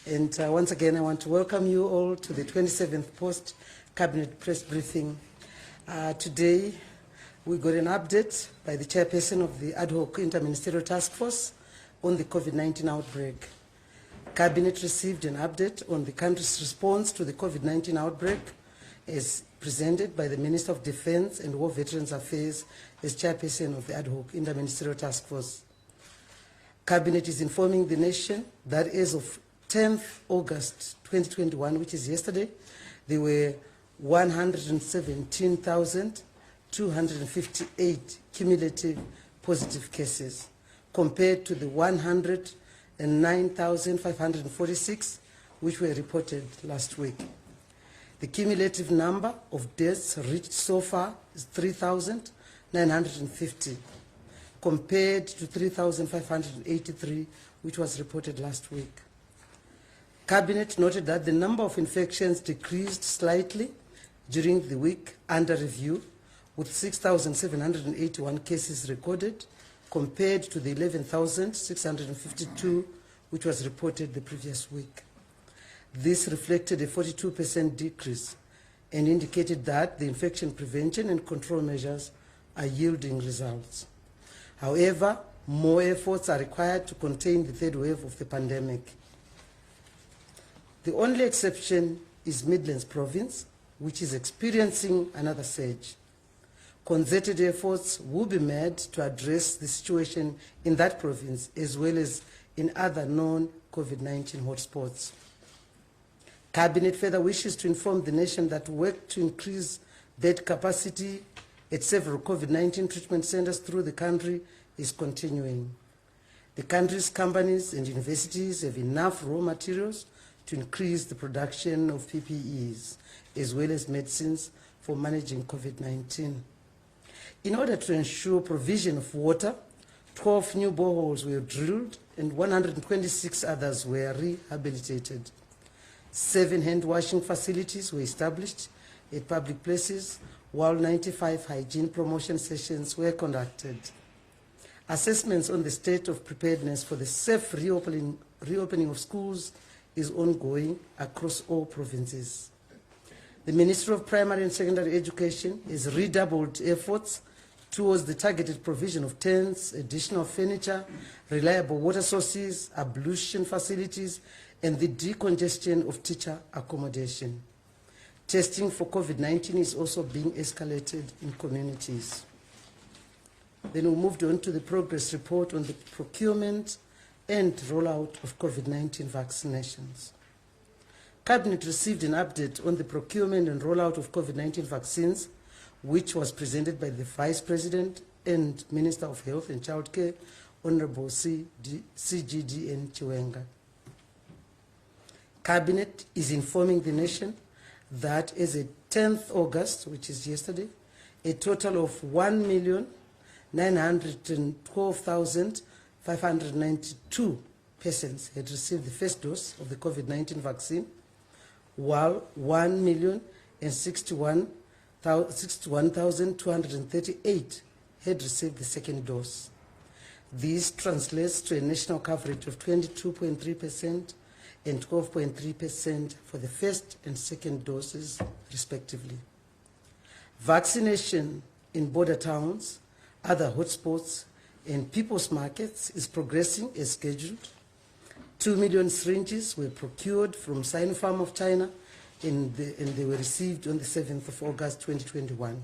And once again, I want to welcome you all to the 27th Post-Cabinet Press Briefing. Today, we got an update by the chairperson of the Ad Hoc Interministerial Task Force on the COVID-19 outbreak. Cabinet received an update on the country's response to the COVID-19 outbreak as presented by the Minister of Defense and War Veterans Affairs as chairperson of the Ad Hoc Interministerial Task Force. Cabinet is informing the nation that as of 10th August 2021, which is yesterday, there were 117,258 cumulative positive cases, compared to the 109,546 which were reported last week. The cumulative number of deaths reached so far is 3,950, compared to 3,583 which was reported last week. Cabinet noted that the number of infections decreased slightly during the week under review, with 6,781 cases recorded, compared to the 11,652 which was reported the previous week. This reflected a 42% decrease and indicated that the infection prevention and control measures are yielding results. However, more efforts are required to contain the third wave of the pandemic. The only exception is Midlands Province, which is experiencing another surge. Concerted efforts will be made to address the situation in that province as well as in other non-COVID-19 hotspots. Cabinet further wishes to inform the nation that work to increase bed capacity at several COVID-19 treatment centers through the country is continuing. The country's companies and universities have enough raw materials to increase the production of PPEs as well as medicines for managing COVID-19. In order to ensure provision of water, 12 new boreholes were drilled and 126 others were rehabilitated. 7 hand-washing facilities were established at public places, while 95 hygiene promotion sessions were conducted. Assessments on the state of preparedness for the safe reopening of schools is ongoing across all provinces. The Ministry of Primary and Secondary Education has redoubled efforts towards the targeted provision of tents, additional furniture, reliable water sources, ablution facilities, and the decongestion of teacher accommodation. Testing for COVID-19 is also being escalated in communities. Then we moved on to the progress report on the procurement and rollout of COVID-19 vaccinations. Cabinet received an update on the procurement and rollout of COVID-19 vaccines, which was presented by the Vice President and Minister of Health and Childcare, Honorable CGDN Chiwenga. Cabinet is informing the nation that as of 10th August, which is yesterday, a total of 1,912,592 persons had received the first dose of the COVID-19 vaccine, while 1,061,238 had received the second dose. This translates to a national coverage of 22.3% and 12.3% for the first and second doses, respectively. Vaccination in border towns, other hotspots, and people's markets is progressing as scheduled. 2 million syringes were procured from Sinopharm of China, and they were received on the 7th of August 2021.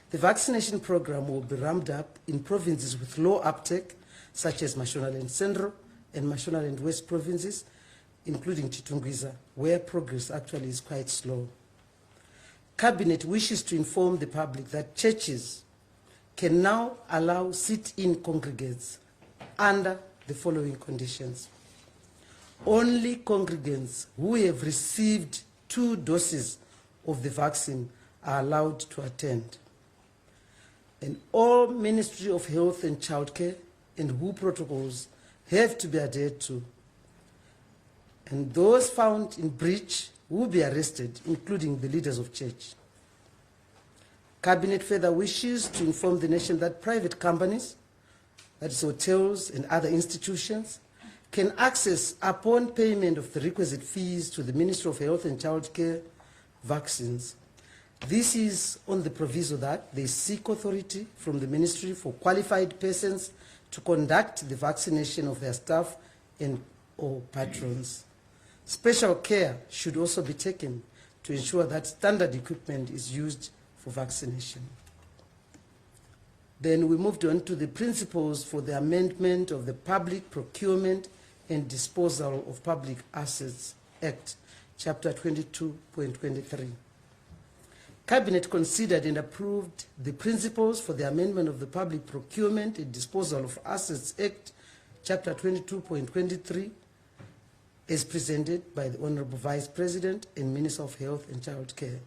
The vaccination program will be ramped up in provinces with low uptake, such as Mashonaland Central and Mashonaland West provinces, including Chitungwiza, where progress actually is quite slow. Cabinet wishes to inform the public that churches can now allow sit-in congregants under the following conditions. Only congregants who have received 2 doses of the vaccine are allowed to attend. And all Ministry of Health and Childcare and WHO protocols have to be adhered to. And those found in breach will be arrested, including the leaders of church. Cabinet further wishes to inform the nation that private companies, that is hotels and other institutions, can access, upon payment of the requisite fees to the Ministry of Health and Childcare, vaccines. This is on the proviso that they seek authority from the Ministry for qualified persons to conduct the vaccination of their staff and or patrons. Special care should also be taken to ensure that standard equipment is used for vaccination. Then we moved on to the principles for the amendment of the Public Procurement and Disposal of Public Assets Act, Chapter 22.23. Cabinet considered and approved the principles for the amendment of the Public Procurement and Disposal of Assets Act, Chapter 22.23, as presented by the Honorable Vice President and Minister of Health and Child Care.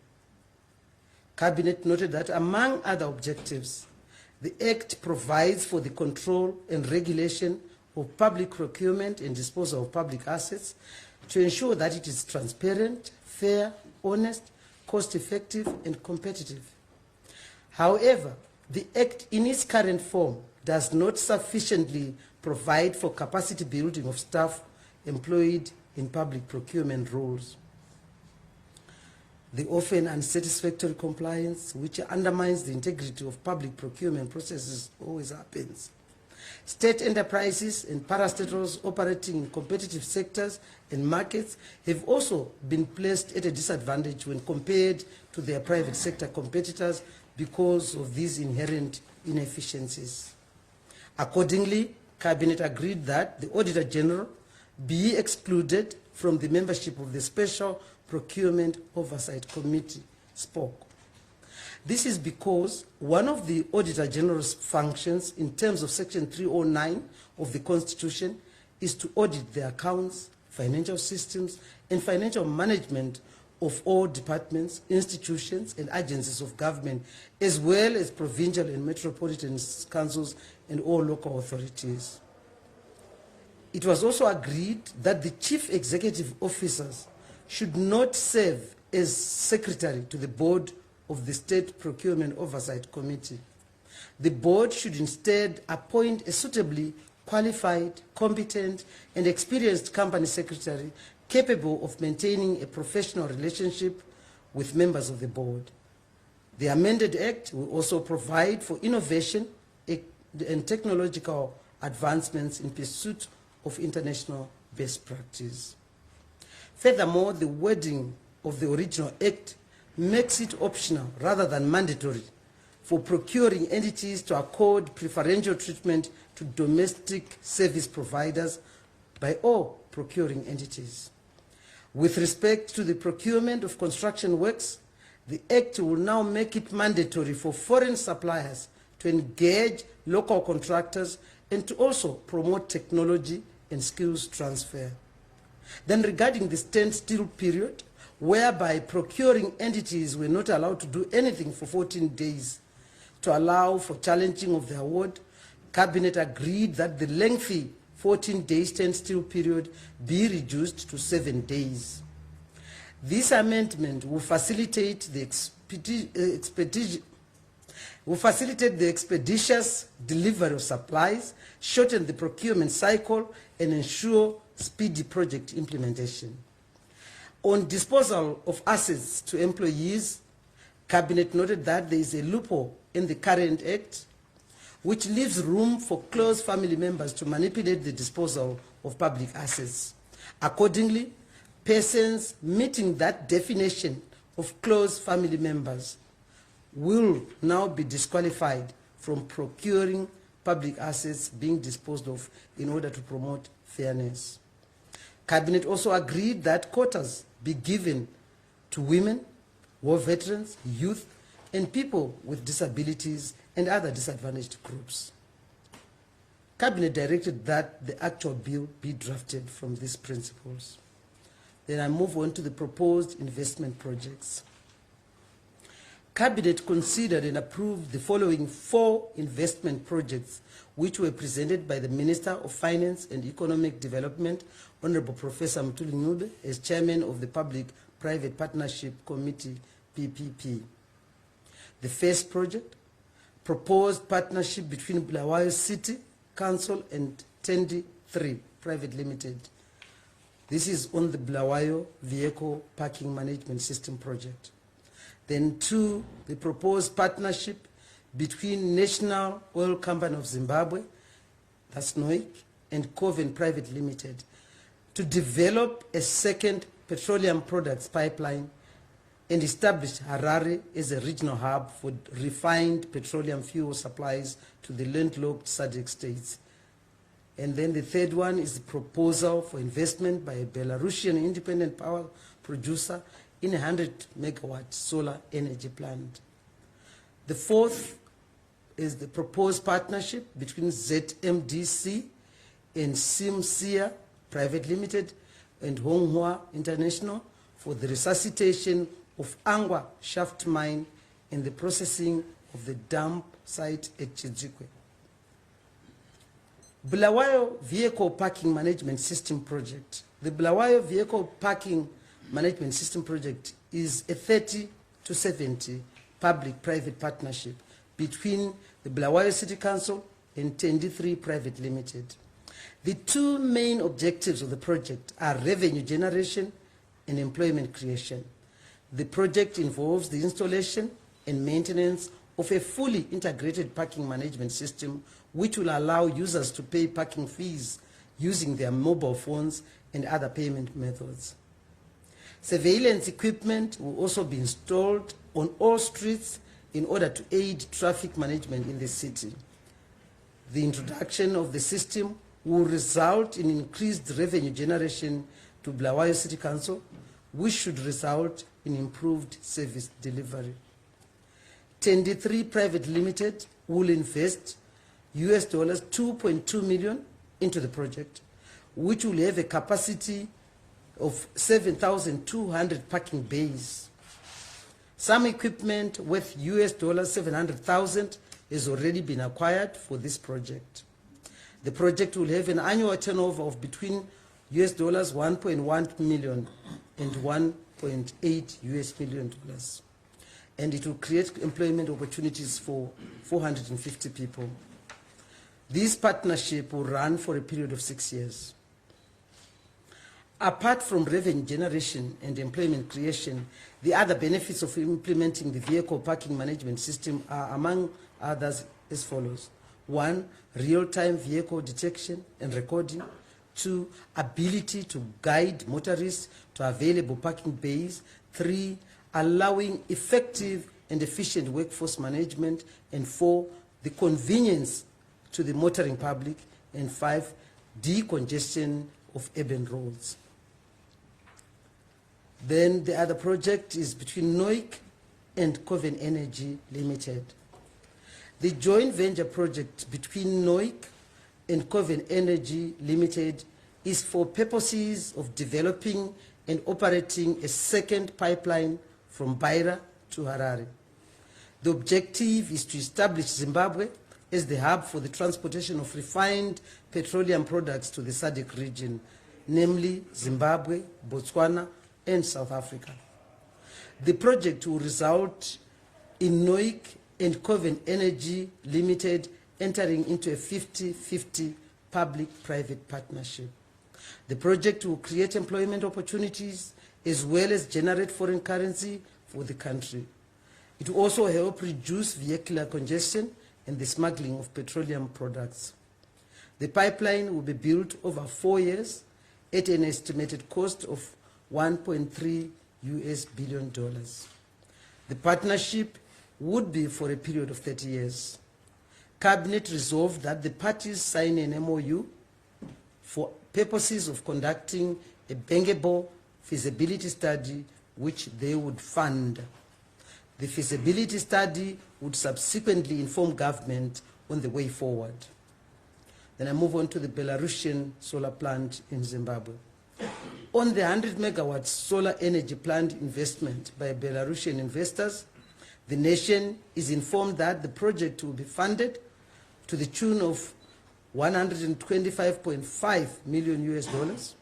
Cabinet noted that among other objectives, the Act provides for the control and regulation of public procurement and disposal of public assets to ensure that it is transparent, fair, honest, cost-effective, and competitive. However, the Act in its current form does not sufficiently provide for capacity building of staff employed in public procurement roles. The often unsatisfactory compliance, which undermines the integrity of public procurement processes, always happens. State enterprises and parastatals operating in competitive sectors and markets have also been placed at a disadvantage when compared to their private sector competitors because of these inherent inefficiencies. Accordingly, Cabinet agreed that the Auditor General be excluded from the membership of the Special Procurement Oversight Committee, SPOC. This is because one of the Auditor General's functions in terms of Section 309 of the Constitution is to audit the accounts, financial systems, and financial management of all departments, institutions, and agencies of government, as well as provincial and metropolitan councils and all local authorities. It was also agreed that the chief executive officers should not serve as secretary to the board of the State Procurement Oversight Committee. The board should instead appoint a suitably qualified, competent, and experienced company secretary capable of maintaining a professional relationship with members of the board. The amended Act will also provide for innovation and technological advancements in pursuit of international best practice. Furthermore, the wording of the original Act makes it optional rather than mandatory for procuring entities to accord preferential treatment to domestic service providers by all procuring entities. With respect to the procurement of construction works, the Act will now make it mandatory for foreign suppliers to engage local contractors and to also promote technology and skills transfer. Then regarding the standstill period, whereby procuring entities were not allowed to do anything for 14 days to allow for challenging of the award, Cabinet agreed that the lengthy 14-day standstill period be reduced to 7 days. This amendment will facilitate the expeditious delivery of supplies, shorten the procurement cycle, and ensure speedy project implementation. On disposal of assets to employees, Cabinet noted that there is a loophole in the current Act which leaves room for close family members to manipulate the disposal of public assets. Accordingly, persons meeting that definition of close family members will now be disqualified from procuring public assets being disposed of in order to promote fairness. Cabinet also agreed that quotas be given to women, war veterans, youth, and people with disabilities and other disadvantaged groups. Cabinet directed that the actual bill be drafted from these principles. Then I move on to the proposed investment projects. Cabinet considered and approved the following 4 investment projects which were presented by the Minister of Finance and Economic Development, Honorable Professor Mthuli Ncube, as Chairman of the Public-Private Partnership Committee, PPP. The first project, proposed partnership between Bulawayo City Council and Tendi 3 Private Limited. This is on the Bulawayo Vehicle Parking Management System project. Then 2, the proposed partnership between National Oil Company of Zimbabwe, that's NOIC, and Coven Private Limited to develop a second petroleum products pipeline and establish Harare as a regional hub for refined petroleum fuel supplies to the landlocked SADC states. And then the 3rd one is the proposal for investment by a Belarusian independent power producer in a 100-megawatt solar energy plant. The 4th is the proposed partnership between ZMDC and Simsia Private Limited and Honghua International for the resuscitation of Angwa shaft mine and the processing of the dump site at Chizikwe. Bulawayo Vehicle Parking Management System Project. The Bulawayo Vehicle Parking Management System Project is a 30 to 70 public-private partnership between the Bulawayo City Council and 23 Private Limited. The 2 main objectives of the project are revenue generation and employment creation. The project involves the installation and maintenance of a fully integrated parking management system which will allow users to pay parking fees using their mobile phones and other payment methods. Surveillance equipment will also be installed on all streets in order to aid traffic management in the city. The introduction of the system will result in increased revenue generation to Bulawayo City Council, which should result in improved service delivery. 23 Private Limited will invest US dollars 2.2 million into the project, which will have a capacity of 7,200 parking bays. Some equipment worth US dollars 700,000 has already been acquired for this project. The project will have an annual turnover of between US dollars 1.1 million and 1.8 US million dollars. And it will create employment opportunities for 450 people. This partnership will run for a period of 6 years. Apart from revenue generation and employment creation, the other benefits of implementing the vehicle parking management system are, among others, as follows. 1, real-time vehicle detection and recording. 2, ability to guide motorists to available parking bays. 3, allowing effective and efficient workforce management. And 4, the convenience to the motoring public. And 5, decongestion of urban roads. Then the other project is between NOIC and Coven Energy Limited. The joint venture project between NOIC and Coven Energy Limited is for purposes of developing and operating a second pipeline from Beira to Harare. The objective is to establish Zimbabwe as the hub for the transportation of refined petroleum products to the SADC region, namely Zimbabwe, Botswana, and South Africa. The project will result in NOIC and Coven Energy Limited entering into a 50-50 public-private partnership. The project will create employment opportunities as well as generate foreign currency for the country. It will also help reduce vehicular congestion and the smuggling of petroleum products. The pipeline will be built over 4 years at an estimated cost of $1.3 billion. The partnership would be for a period of 30 years. Cabinet resolved that the parties sign an MOU for purposes of conducting a bankable feasibility study which they would fund. The feasibility study would subsequently inform government on the way forward. Then I move on to the Belarusian solar plant in Zimbabwe. On the 100-megawatt solar energy plant investment by Belarusian investors, the nation is informed that the project will be funded to the tune of $125.5 million US dollars.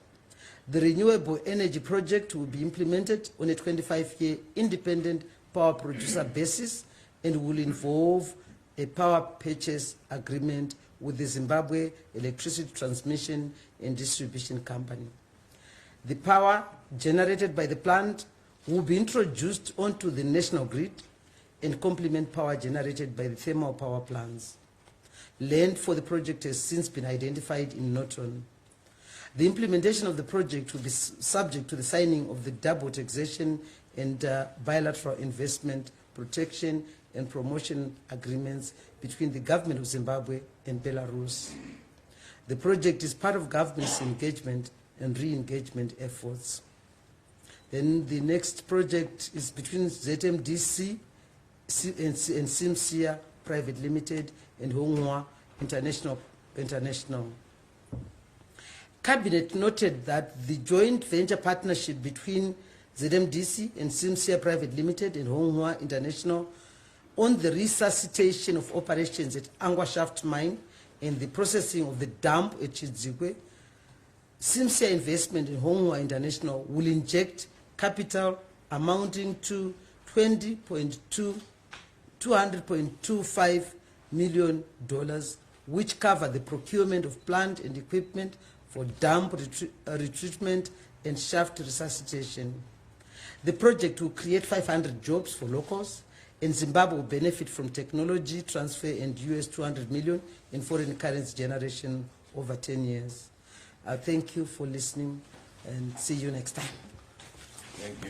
The renewable energy project will be implemented on a 25-year independent power producer basis and will involve a power purchase agreement with the Zimbabwe Electricity Transmission and Distribution Company. The power generated by the plant will be introduced onto the national grid and complement power generated by the thermal power plants. Land for the project has since been identified in Norton. The implementation of the project will be subject to the signing of the double taxation and bilateral investment protection and promotion agreements between the government of Zimbabwe and Belarus. The project is part of government's engagement and re-engagement efforts. Then the next project is between ZMDC and Simsia Private Limited and Honghua International. Cabinet noted that the joint venture partnership between ZMDC and Simsia Private Limited and Honghua International on the resuscitation of operations at Angwa Shaft Mine and the processing of the dump at Chidzikwe, Simsia Investment in Honghua International will inject capital amounting to $200.25 million, which cover the procurement of plant and equipment for dump retreatment and shaft resuscitation. The project will create 500 jobs for locals, and Zimbabwe will benefit from technology transfer and $200 million in foreign currency generation over 10 years. Thank you for listening, and see you next time. Thank you.